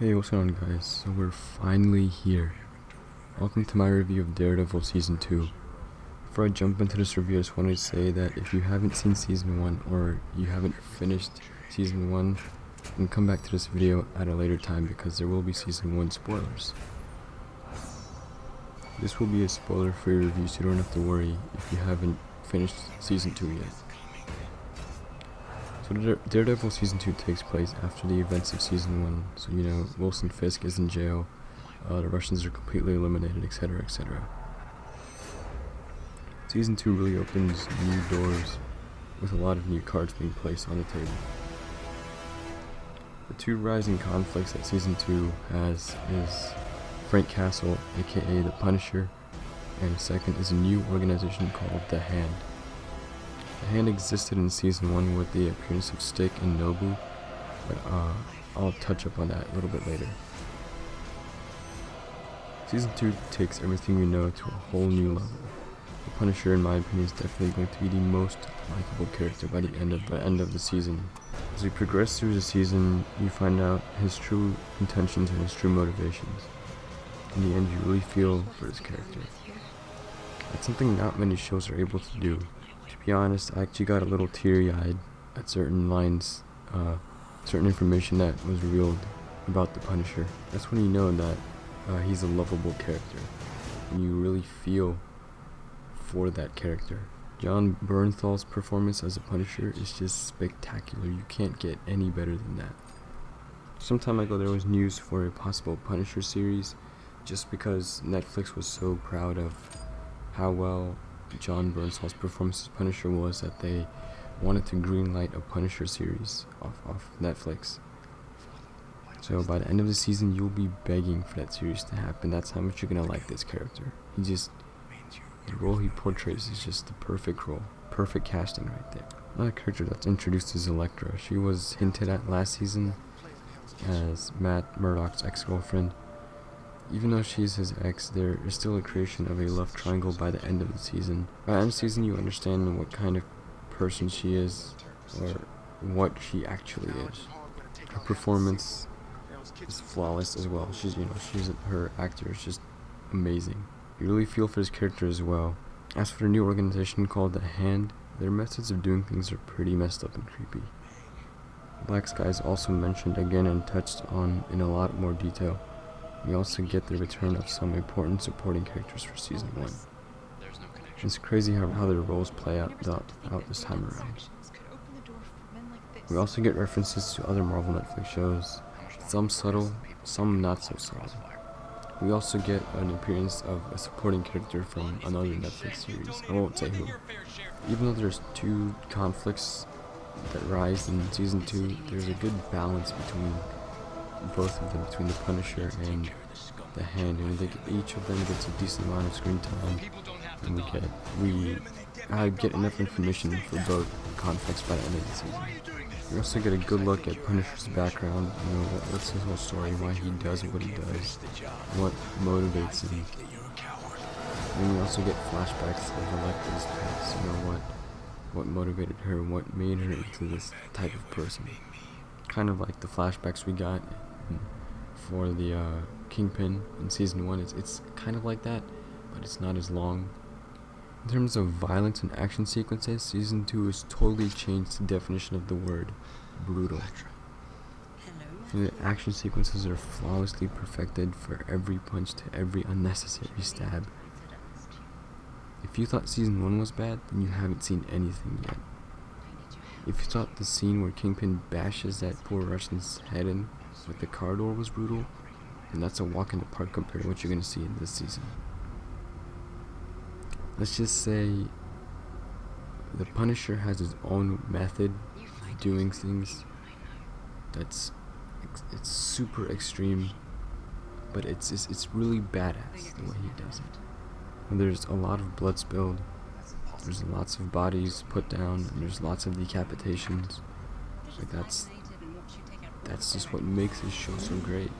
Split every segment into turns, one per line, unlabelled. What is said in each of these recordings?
Hey, what's going on, guys? So we're finally here. Welcome to my review of Daredevil Season 2. Before I jump into this review, I just wanted to say that if you haven't seen Season 1 or you haven't finished Season 1, then come back to this video at a later time because there will be Season 1 spoilers. This will be a spoiler-free review, so you don't have to worry if you haven't finished Season 2 yet. So Daredevil Season 2 takes place after the events of Season 1, so Wilson Fisk is in jail, the Russians are completely eliminated, etc, etc. Season 2 really opens new doors, with a lot of new cards being placed on the table. The two rising conflicts that Season 2 has is Frank Castle, aka the Punisher, and second is a new organization called The Hand. The Hand existed in Season 1 with the appearance of Stick and Nobu, but I'll touch up on that a little bit later. Season 2 takes everything we know to a whole new level. The Punisher, in my opinion, is definitely going to be the most likable character by the end of the season. As we progress through the season, you find out his true intentions and his true motivations. In the end, you really feel for his character. It's something not many shows are able to do. To be honest, I actually got a little teary-eyed at certain lines, certain information that was revealed about the Punisher. That's when you know that he's a lovable character, and you really feel for that character. Jon Bernthal's performance as a Punisher is just spectacular. You can't get any better than that. Some time ago there was news for a possible Punisher series, just because Netflix was so proud of how well Jon Bernthal's performance as Punisher was that they wanted to greenlight a Punisher series off Netflix. So by the end of the season, you'll be begging for that series to happen. That's how much you're gonna like this character. The role he portrays is just the perfect role. Perfect casting right there. Another character that's introduced is Elektra. She was hinted at last season as Matt Murdock's ex-girlfriend. Even though she's his ex, there is still a creation of a love triangle by the end of the season. By the end of the season, you understand what kind of person she is, or what she actually is. Her performance is flawless as well. Her actor is just amazing. You really feel for his character as well. As for the new organization called The Hand, their methods of doing things are pretty messed up and creepy. Black Sky is also mentioned again and touched on in a lot more detail. We also get the return of some important supporting characters for Season 1. It's crazy how their roles play out this time around. We also get references to other Marvel Netflix shows, some subtle, some not so subtle. We also get an appearance of a supporting character from another Netflix series. I won't say who. Even though there's two conflicts that rise in Season 2, there's a good balance between both of them, between the Punisher and the Hand, and I think each of them gets a decent amount of screen time, and I get enough information for both conflicts by the end of the season. We also get a good look at Punisher's background, what's his whole story, why he does what he does, what motivates him. And we also get flashbacks of Elektra's past, what motivated her, what made her into this type of person. Kind of like the flashbacks we got for the Kingpin in Season 1. It's kind of like that, but it's not as long. In terms of violence and action sequences, Season 2 has totally changed the definition of the word brutal. The action sequences are flawlessly perfected, for every punch to every unnecessary stab. If you thought Season 1 was bad, then you haven't seen anything yet. If you thought the scene where Kingpin bashes that poor Russian's head in with the car door was brutal, then that's a walk in the park compared to what you're going to see in this season. Let's just say the Punisher has his own method of doing things it's super extreme, but it's really badass the way he does it. And there's a lot of blood spilled, there's lots of bodies put down, and there's lots of decapitations. That's just what makes this show so great.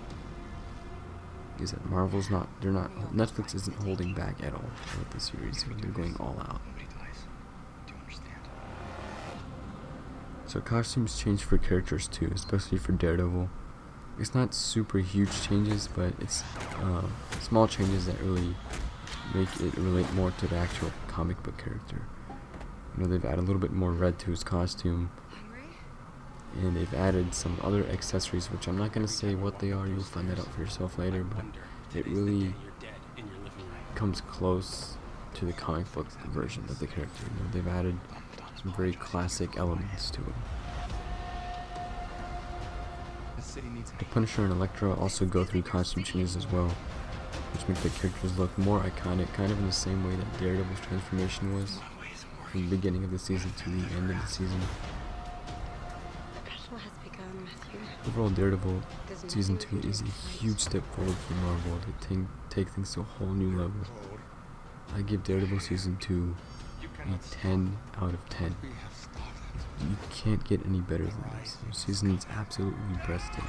Is that Netflix isn't holding back at all with the series. They're going all out. So costumes change for characters too, especially for Daredevil. it's not super huge changes, but it's small changes that really make it relate more to the actual comic book character. You know, they've added a little bit more red to his costume, and they've added some other accessories, which I'm not going to say what they are. You'll find that out for yourself later, but it really comes close to the comic book version of the character. You know, they've added some very classic elements to it. The Punisher and Elektra also go through costume changes as well, which make the characters look more iconic, kind of in the same way that Daredevil's transformation was, from the beginning of the season to the end of the season. Overall, Daredevil Season 2 is a huge step forward for Marvel to take things to a whole new level. I give Daredevil Season 2 a 10 out of 10. You can't get any better than this. The season is absolutely breathtaking.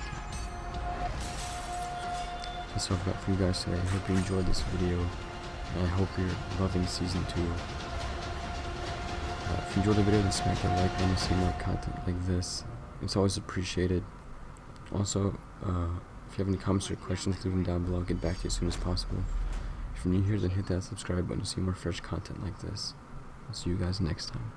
That's all I've got for you guys today. I hope you enjoyed this video, and I hope you're loving Season 2. If you enjoyed the video, then smack that like button to see more content like this. It's always appreciated. Also, if you have any comments or questions, leave them down below. I'll get back to you as soon as possible. If you're new here, then hit that subscribe button to see more fresh content like this. I'll see you guys next time.